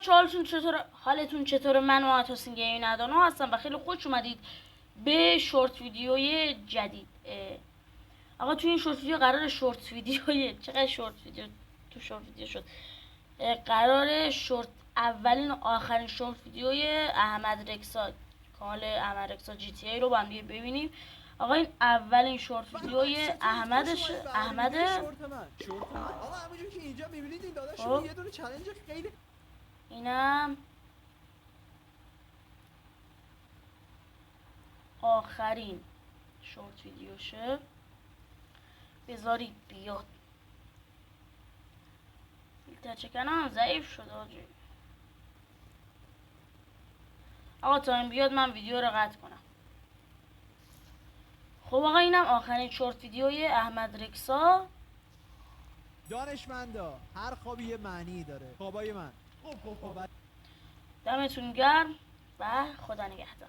حالتون چطوره؟ من آتوسین گیمی ندانو هستم و خیلی خوش اومدید به شورت ویدیوی جدید. آقا توی این شورت ویدیو قرار شورت ویدیوی چقدر شورت ویدیو تو شورت ویدیو شد. قرار شورت اولین و آخرین شورت ویدیوی احمد رکسا، کانال احمد رکسا جی تی ای رو با هم دیگه ببینیم. آقا این اولین شورت ویدیوی احمدش آقا همونجوری که اینجا میبینید این داداشمون یه دونه چالش خیلی اینم آخرین شورت ویدیوشه. بذارید بیاد. فیلتر چکنم ضعیف شد آجی. آقا تا این بیاد من ویدیو رو قطع کنم. خب آقا اینم آخرین شورت ویدیوی احمد رکسا. دانشمندا هر خوابی یه معنی داره. خوابای من. خب دمتون گرم و خدا نگهدار.